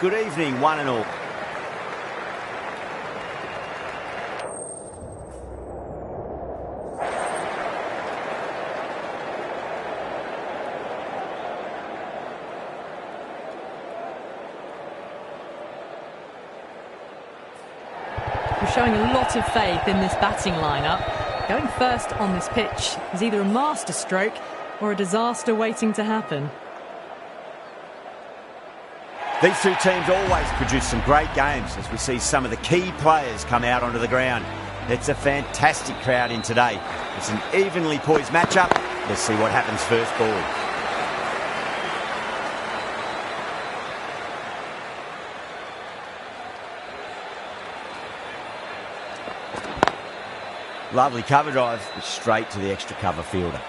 Good evening, one and all. We're showing a lot of faith in this batting lineup. Going first on this pitch is either a masterstroke or a disaster waiting to happen. These two teams always produce some great games as we see some of the key players come out onto the ground. It's a fantastic crowd in today. It's an evenly poised matchup. Let's see what happens first ball. Lovely cover drive, straight to the extra cover fielder.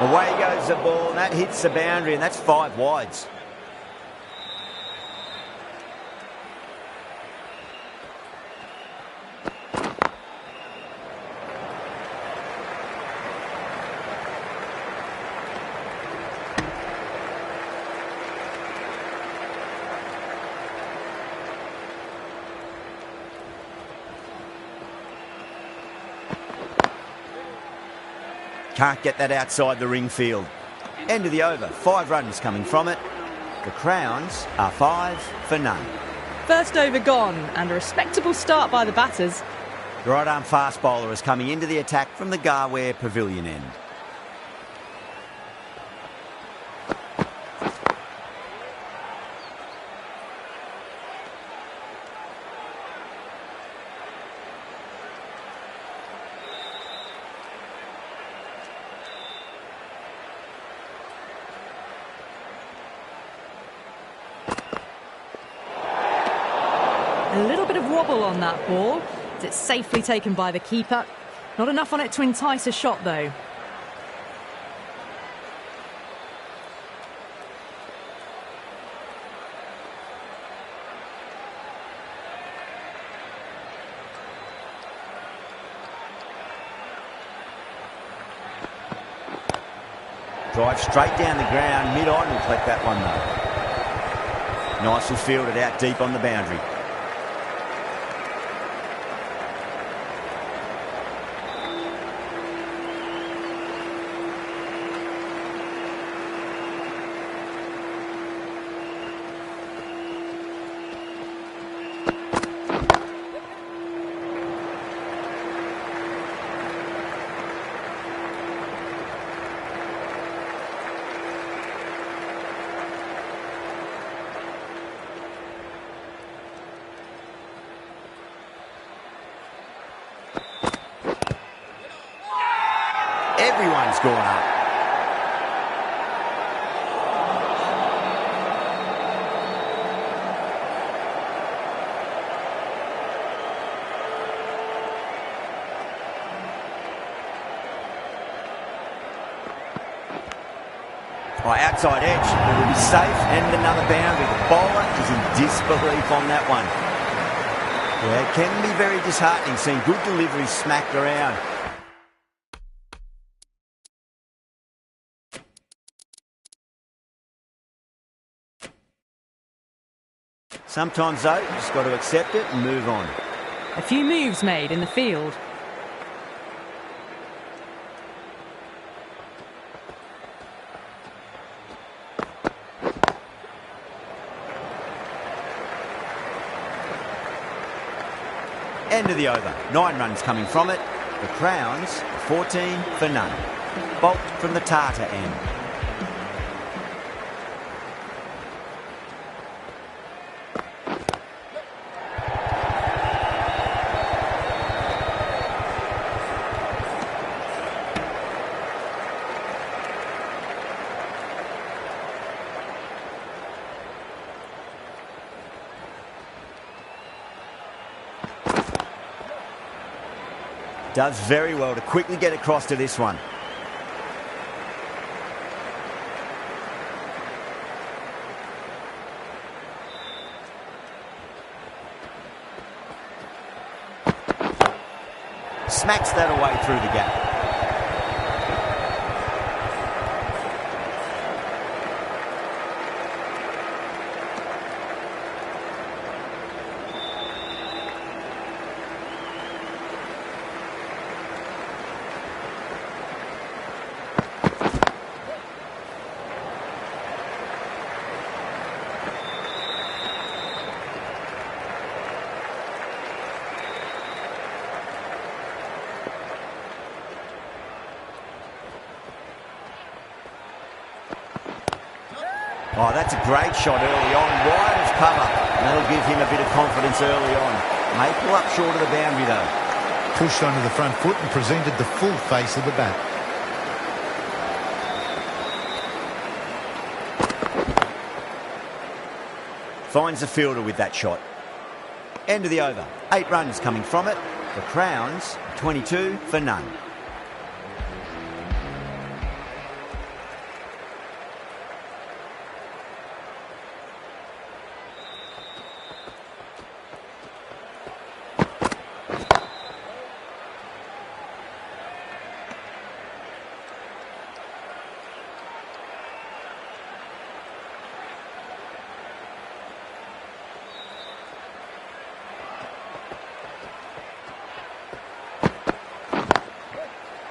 Away goes the ball, and that hits the boundary, and that's 5 wides. Can't get that outside the ring field. End of the over, 5 runs coming from it. The Crowns are 5 for none. First over gone, and a respectable start by the batters. The right arm fast bowler is coming into the attack from the Garware Pavilion end. A little bit of wobble on that ball. It's safely taken by the keeper. Not enough on it to entice a shot, though. Drive straight down the ground. Mid-on will collect that one, though. Nicely fielded out deep on the boundary. Everyone's gone up. Outside edge, it will be safe, and another boundary. The bowler is in disbelief on that one. Yeah, it can be very disheartening seeing good deliveries smacked around. Sometimes, though, you just got to accept it and move on. A few moves made in the field. End of the over. 9 runs coming from it. The Crowns, 14 for none. Bolt from the Tata end. Does very well to quickly get across to this one. Smacks that away through the gap. Oh, that's a great shot early on, wide of cover. And that'll give him a bit of confidence early on. May pull up short of the boundary though. Pushed onto the front foot and presented the full face of the bat. Finds the fielder with that shot. End of the over. 8 runs coming from it. The Crowns, 22 for none.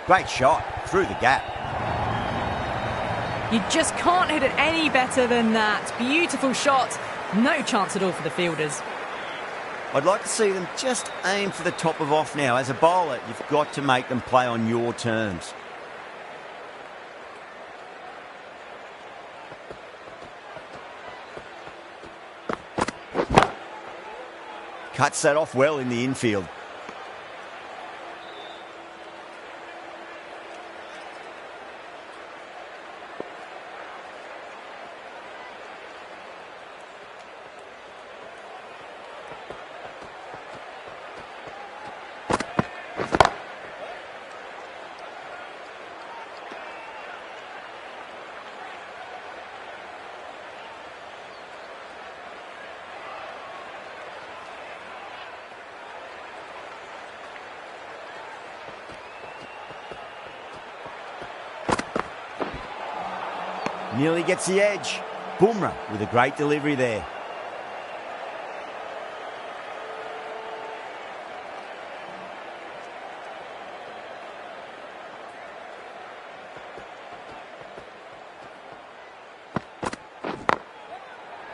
Great shot through the gap. You just can't hit it any better than that. Beautiful shot. No chance at all for the fielders. I'd like to see them just aim for the top of off now. As a bowler, you've got to make them play on your terms. Cuts that off well in the infield. Nearly gets the edge. Bumrah with a great delivery there.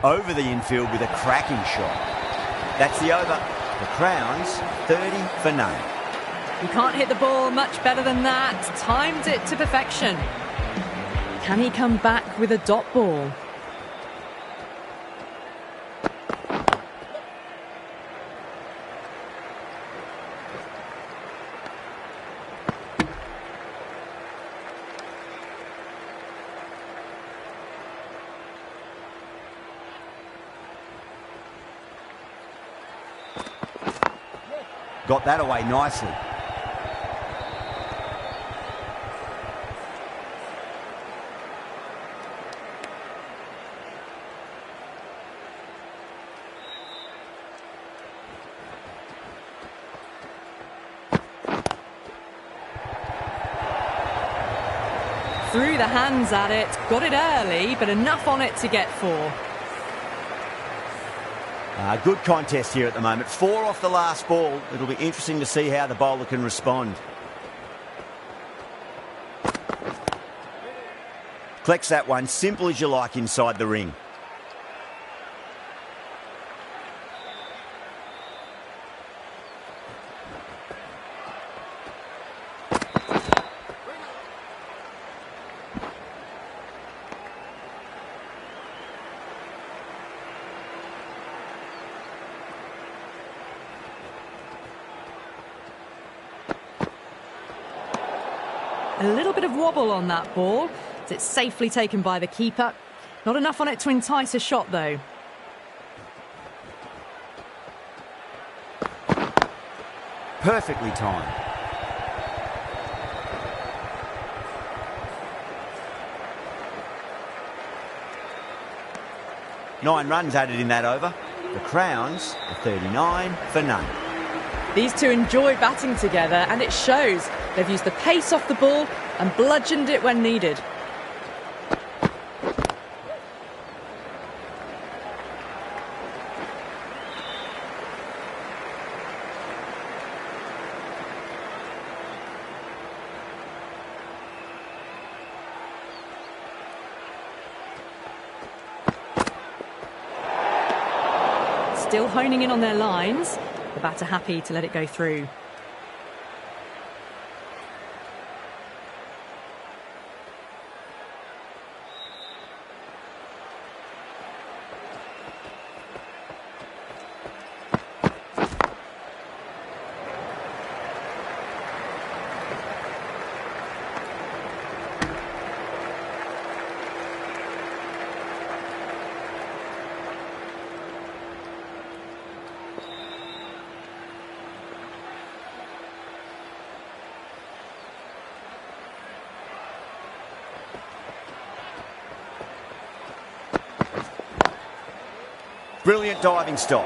Over the infield with a cracking shot. That's the over. The Crowns, 30 for none. You can't hit the ball much better than that. Timed it to perfection. Can he come back with a dot ball? Got that away nicely. Threw the hands at it, got it early, but enough on it to get 4. Good contest here at the moment. 4 off the last ball. It'll be interesting to see how the bowler can respond. Collects that one, simple as you like inside the ring. A little bit of wobble on that ball. It's safely taken by the keeper. Not enough on it to entice a shot, though. Perfectly timed. 9 runs added in that over. The Crowns are 39 for none. These two enjoy batting together, and it shows. They've used the pace off the ball and bludgeoned it when needed. Still honing in on their lines. The batter happy to let it go through. Brilliant diving stop.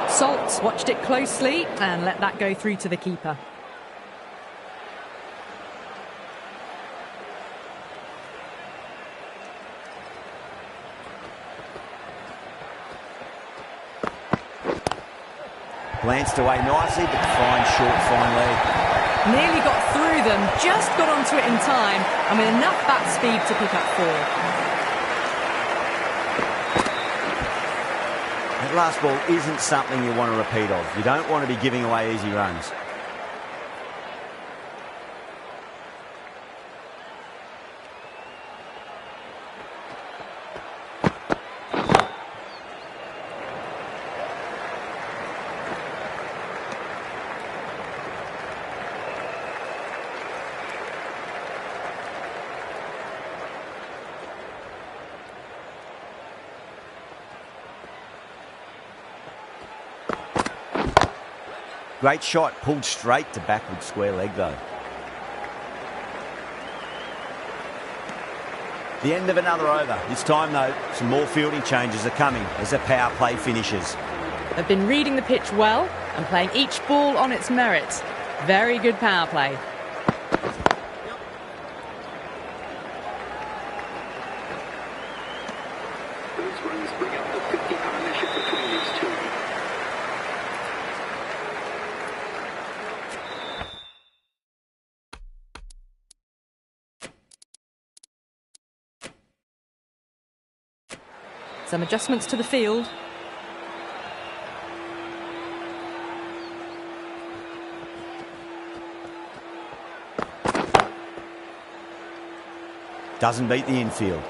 Saltz watched it closely and let that go through to the keeper. Glanced away nicely, but fine short, fine leg. Nearly got through them, just got onto it in time, and with enough bat speed to pick up 4. That last ball isn't something you want to repeat of. You don't want to be giving away easy runs. Great shot, pulled straight to backward square leg though. The end of another over. This time though, some more fielding changes are coming as the power play finishes. They've been reading the pitch well and playing each ball on its merits. Very good power play. Those runs bring up the 50 partnership between these two. Some adjustments to the field. Doesn't beat the infield.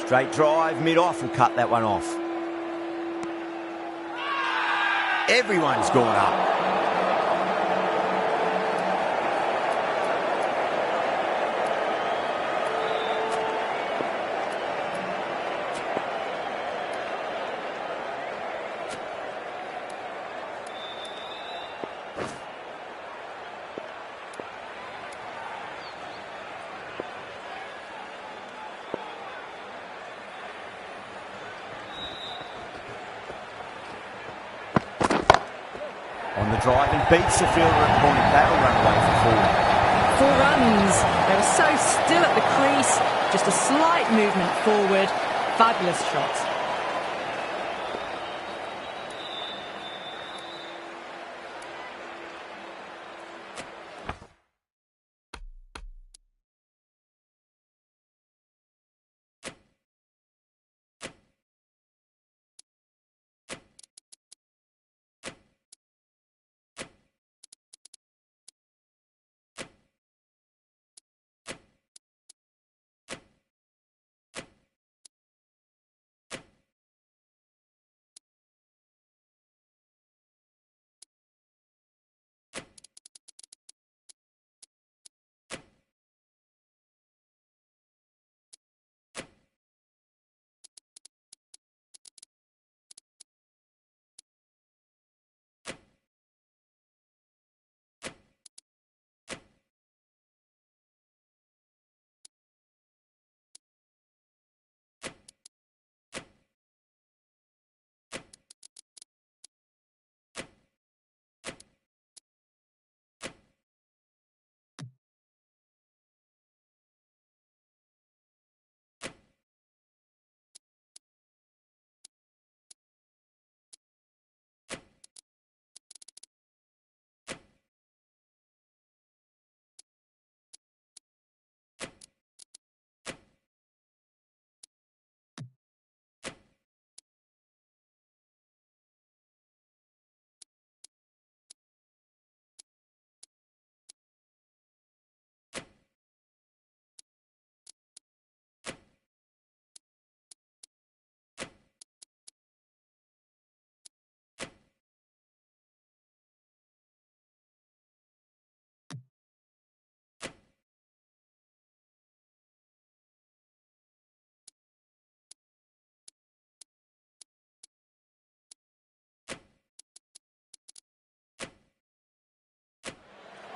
Straight drive, mid-off, will cut that one off. Everyone's gone up. On the drive and beats the fielder at point. That'll run away for 4. 4 runs. They were so still at the crease. Just a slight movement forward. Fabulous shot.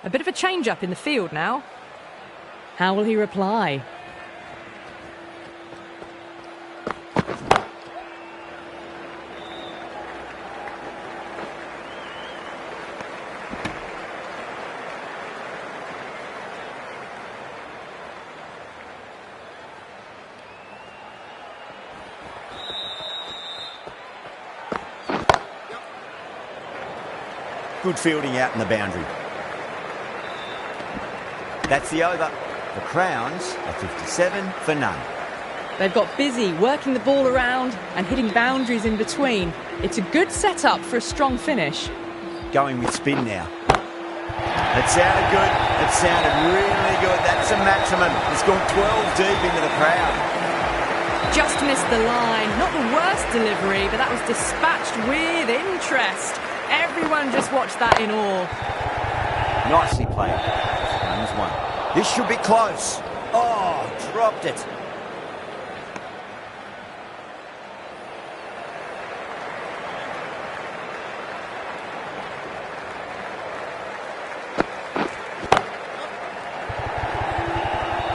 A bit of a change-up in the field now. How will he reply? Good fielding out in the boundary. That's the over. The Crowns are 57 for none. They've got busy working the ball around and hitting boundaries in between. It's a good setup for a strong finish. Going with spin now. It sounded good. It sounded really good. That's a maximum. It's gone 12 deep into the crowd. Just missed the line. Not the worst delivery, but that was dispatched with interest. Everyone just watched that in awe. Nicely played. Runs one. This should be close. Oh, dropped it.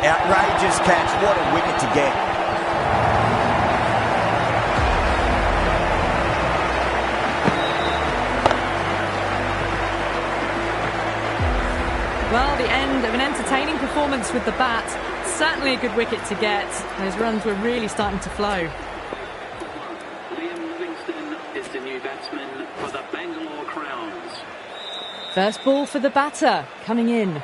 Outrageous catch. What a wicket to get. Well, the end of an entertaining performance with the bat. Certainly a good wicket to get. Those runs were really starting to flow. Liam Livingston is the new batsman for the Bengaluru Crowns. First ball for the batter, coming in.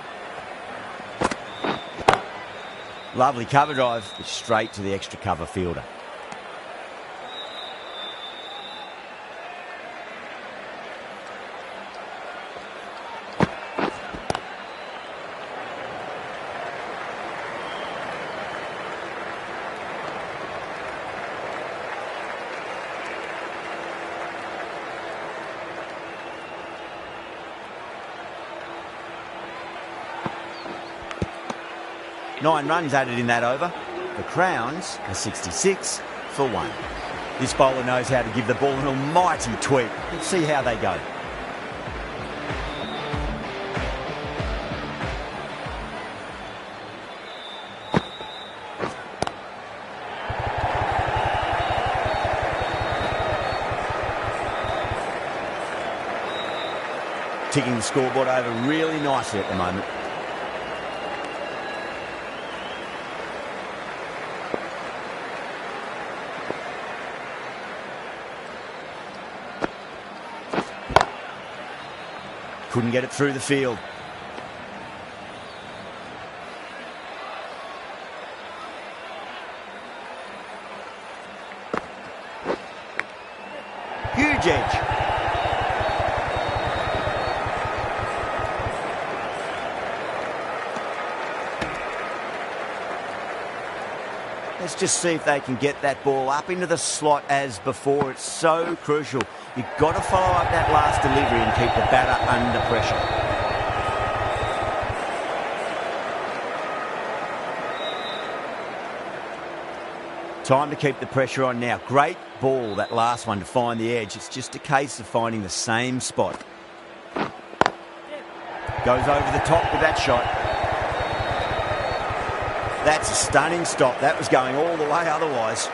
Lovely cover drive, straight to the extra cover fielder. Nine runs added in that over. The Crowns are 66 for one. This bowler knows how to give the ball an almighty tweak. Let's see how they go. Ticking the scoreboard over really nicely at the moment. Couldn't get it through the field. Huge edge. Let's just see if they can get that ball up into the slot as before. It's so crucial. You've got to follow up that last delivery and keep the batter under pressure. Time to keep the pressure on now. Great ball, that last one, to find the edge. It's just a case of finding the same spot. Goes over the top with that shot. That's a stunning stop. That was going all the way otherwise.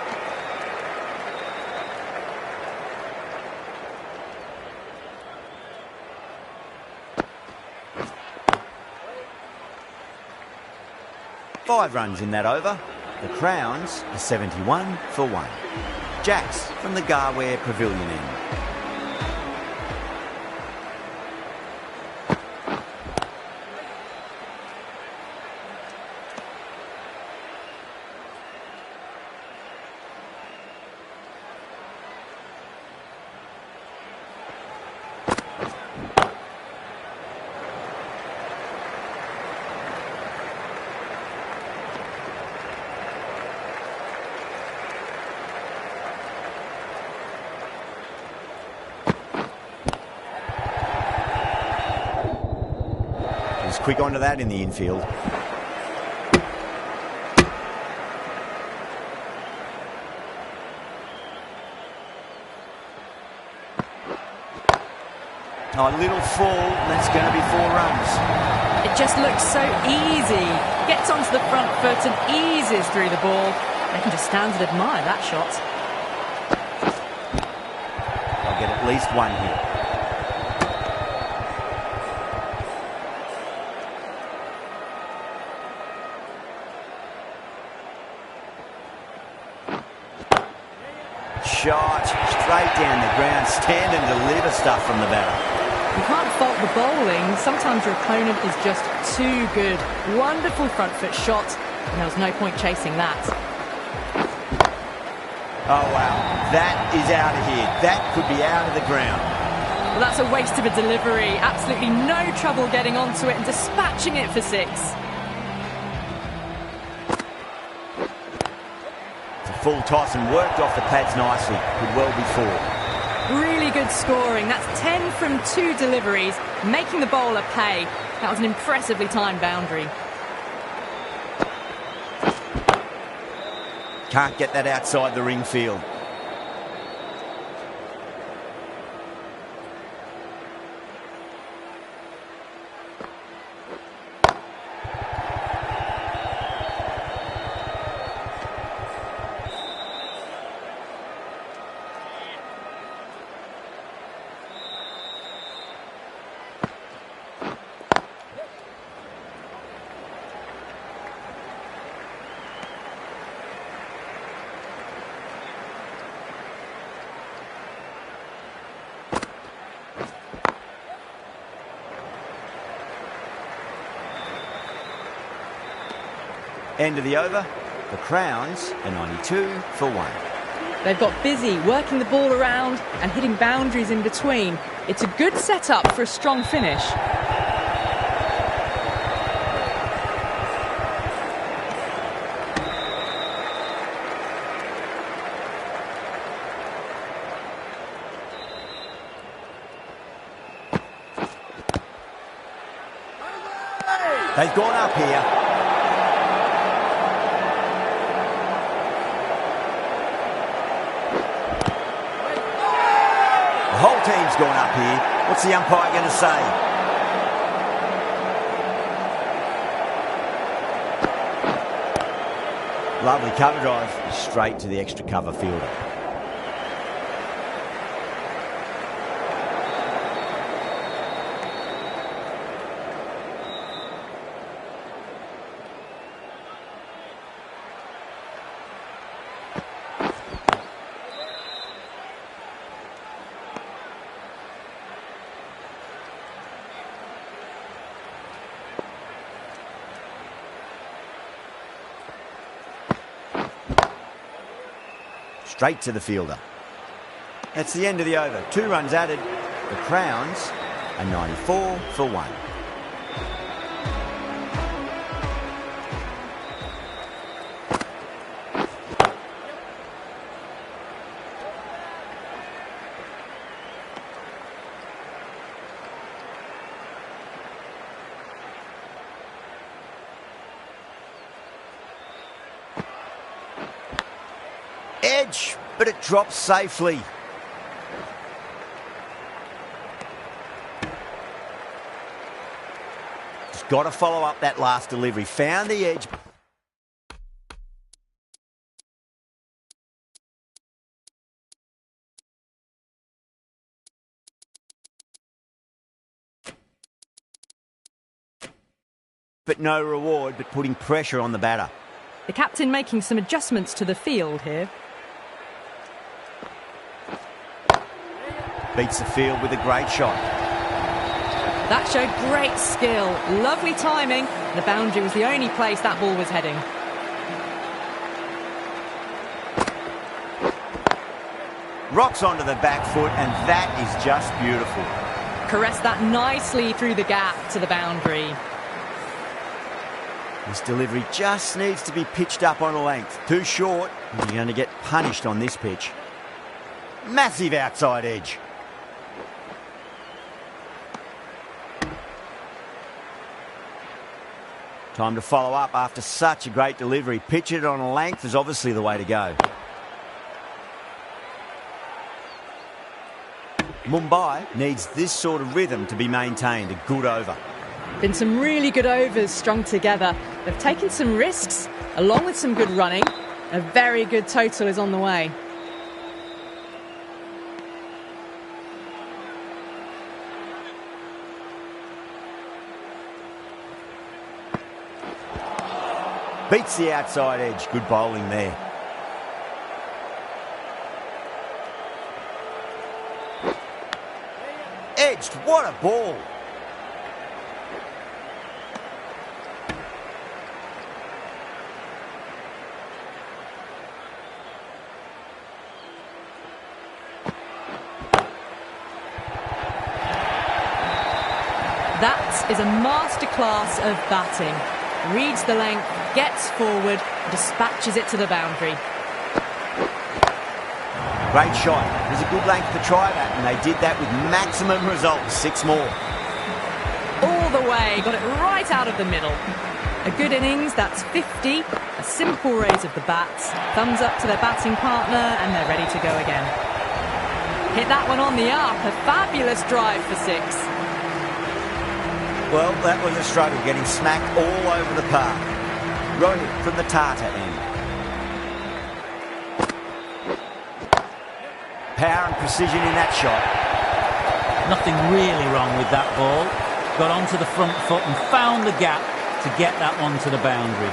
Five runs in that over. The Crowns are 71 for one. Jacks from the Garware Pavilion end. Quick onto that in the infield. Oh, a little fall, and that's going to be 4 runs. It just looks so easy. Gets onto the front foot and eases through the ball. They can just stand and admire that shot. They'll get at least 1 here. Shot straight down the ground. Stand and deliver stuff from the batter. You can't fault the bowling. Sometimes your opponent is just too good. Wonderful front foot shot, and there was no point chasing that. Oh, wow. That is out of here. That could be out of the ground. Well, that's a waste of a delivery. Absolutely no trouble getting onto it and dispatching it for 6. Full toss and worked off the pads nicely. Could well be 4. Really good scoring. That's 10 from 2 deliveries, making the bowler pay. That was an impressively timed boundary. Can't get that outside the ring field. End of the over. The Crowns are 92 for 1. They've got busy working the ball around and hitting boundaries in between. It's a good setup for a strong finish. They've gone up here. The whole team's gone up here. What's the umpire going to say? Lovely cover drive straight to the extra cover fielder. Straight to the fielder. That's the end of the over. 2 runs added. The Crowns are 94 for 1. Edge, but it drops safely. Just got to follow up that last delivery. Found the edge. But no reward, but putting pressure on the batter. The captain making some adjustments to the field here. Beats the field with a great shot. That showed great skill, lovely timing. The boundary was the only place that ball was heading. Rocks onto the back foot, and that is just beautiful. Caressed that nicely through the gap to the boundary. This delivery just needs to be pitched up on a length. Too short, and you're going to get punished on this pitch. Massive outside edge. Time to follow up after such a great delivery. Pitch it on a length is obviously the way to go. Mumbai needs this sort of rhythm to be maintained. A good over. Been some really good overs strung together. They've taken some risks, along with some good running. A very good total is on the way. Beats the outside edge. Good bowling there. Edged. What a ball. That is a masterclass of batting. Reads the length, gets forward, dispatches it to the boundary. Great shot. It was a good length to try that, and they did that with maximum results. 6 more. All the way, got it right out of the middle. A good innings, that's 50. A simple raise of the bats. Thumbs up to their batting partner, and they're ready to go again. Hit that one on the up. A fabulous drive for 6. Well, that was a struggle, getting smacked all over the park. Rohit from the Tata end. Power and precision in that shot. Nothing really wrong with that ball. Got onto the front foot and found the gap to get that one to the boundary.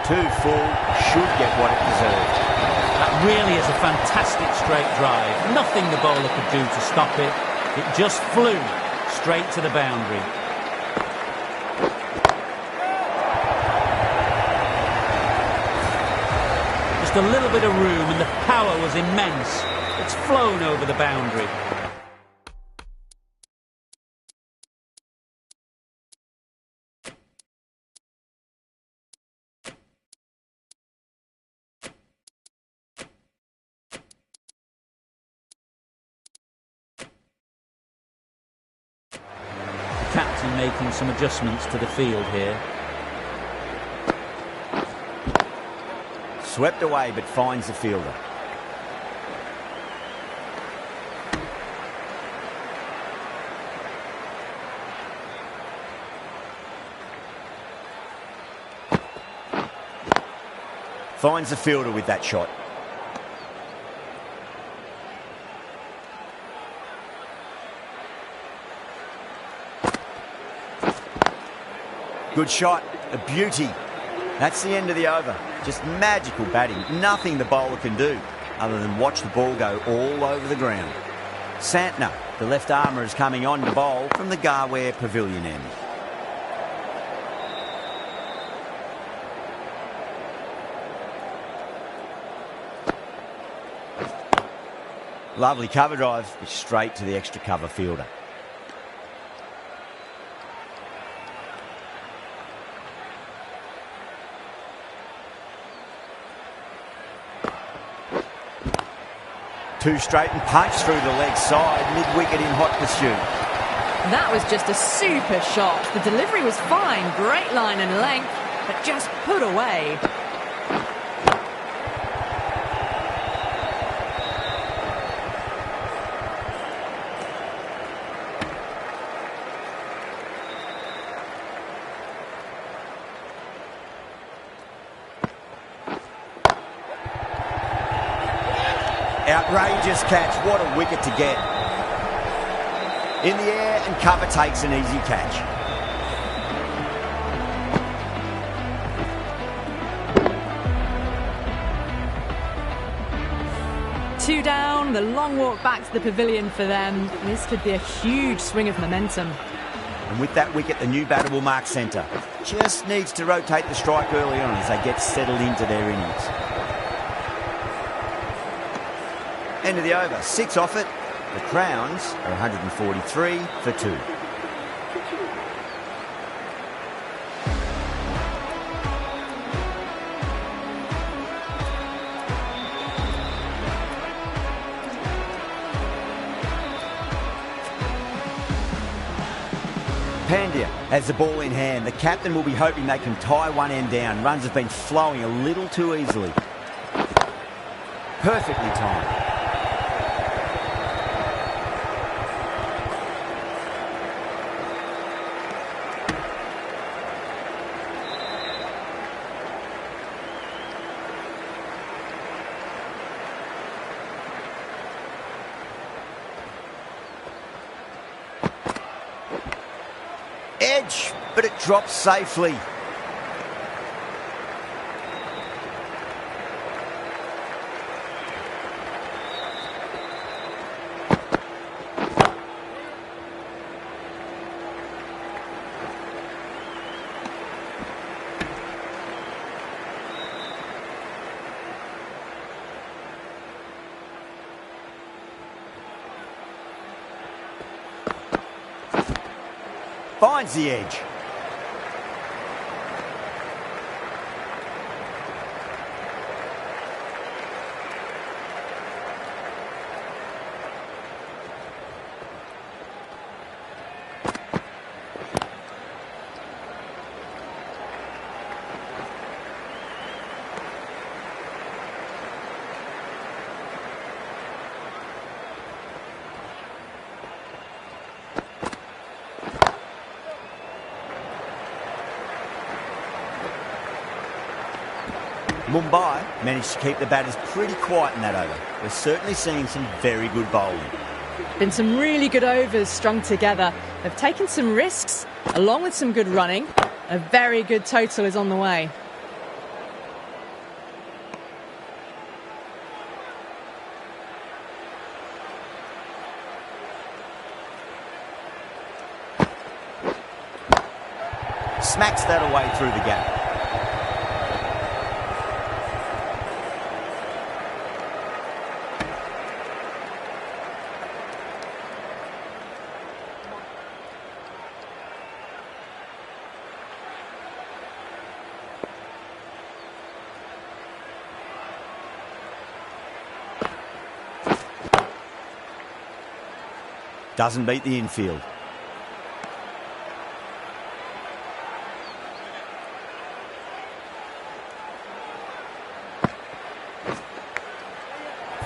Too full, should get what it deserved. That really is a fantastic straight drive. Nothing the bowler could do to stop it. It just flew straight to the boundary. Just a little bit of room and the power was immense. It's flown over the boundary. Captain making some adjustments to the field here. Swept away but finds the fielder. Finds the fielder with that shot. Good shot, a beauty. That's the end of the over. Just magical batting. Nothing the bowler can do other than watch the ball go all over the ground. Santner, the left armour, is coming on to bowl from the Garware Pavilion end. Lovely cover drive, but straight to the extra cover fielder. Two straight and punch through the leg side, mid-wicket in hot pursuit. That was just a super shot. The delivery was fine, great line and length, but just put away. Outrageous catch, what a wicket to get. In the air and cover takes an easy catch. Two down, the long walk back to the pavilion for them. This could be a huge swing of momentum. And with that wicket, the new batter will mark centre. Just needs to rotate the strike early on as they get settled into their innings. End of the over, 6 off it. The Crowns are 143 for 2. Pandya has the ball in hand. The captain will be hoping they can tie one end down. Runs have been flowing a little too easily. Perfectly timed. Edge, but it drops safely. Finds the edge. Mumbai managed to keep the batters pretty quiet in that over. We're certainly seeing some very good bowling. Been some really good overs strung together. They've taken some risks, along with some good running. A very good total is on the way. Smacks that away through the gap. Doesn't beat the infield.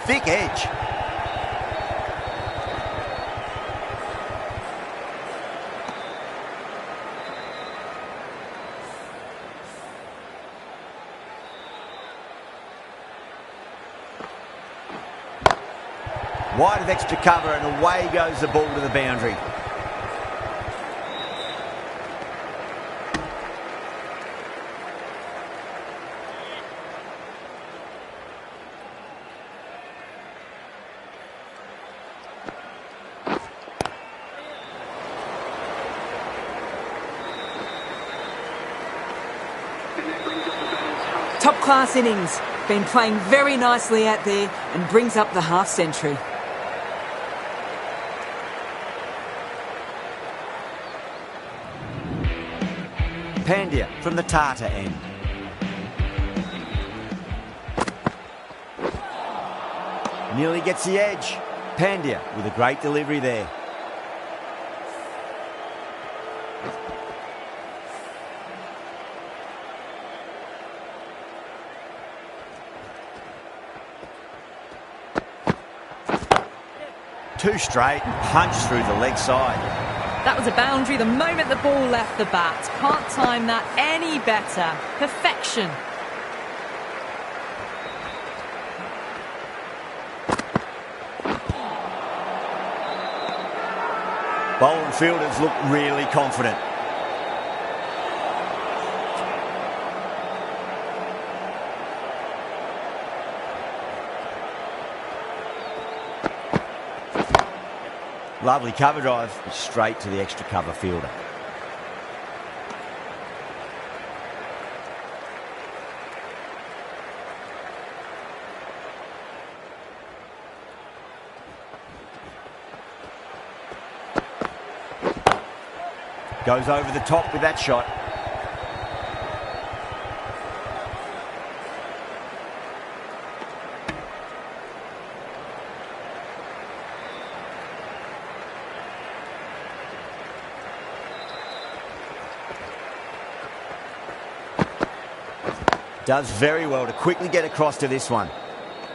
Thick edge. Wide of extra cover and away goes the ball to the boundary. Top class innings. Been playing very nicely out there and brings up the half century. Pandya from the Tata end. Nearly gets the edge. Pandya with a great delivery there. Two straight and punch through the leg side. That was a boundary the moment the ball left the bat. Can't time that any better. Perfection. Bowler and fielders look really confident. Lovely cover drive, straight to the extra cover fielder. Goes over the top with that shot. Does very well to quickly get across to this one.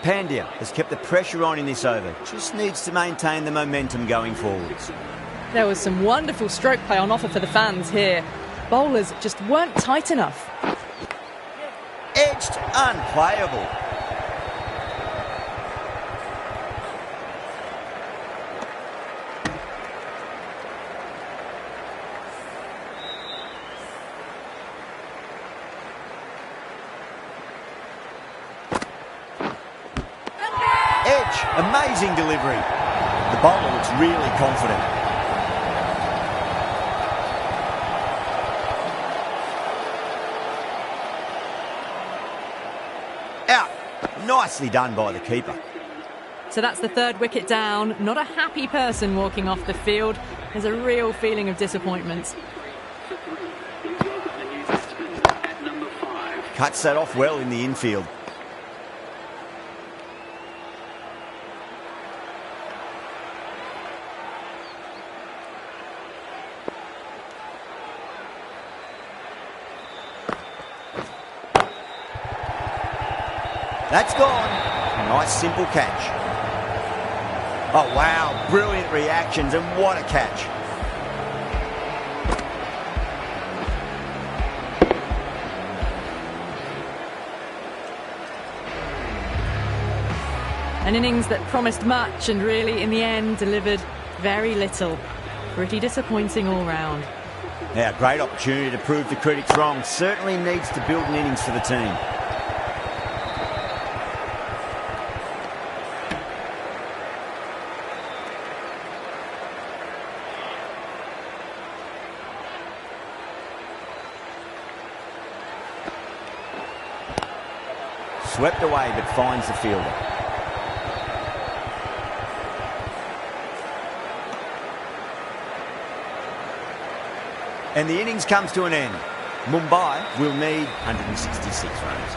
Pandya has kept the pressure on in this over. Just needs to maintain the momentum going forwards. There was some wonderful stroke play on offer for the fans here. Bowlers just weren't tight enough. Edged, unplayable. Edge, amazing delivery. The bowler looks really confident. Out. Nicely done by the keeper. So that's the third wicket down. Not a happy person walking off the field. There's a real feeling of disappointment. Please welcome the new batsman at number 5. Cuts that off well in the infield. That's gone. Nice simple catch. Oh wow, brilliant reactions and what a catch. An innings that promised much and really in the end delivered very little. Pretty disappointing all round. Now, great opportunity to prove the critics wrong. Certainly needs to build an innings for the team. Swept away but finds the fielder. And the innings comes to an end. Mumbai will need 166 runs.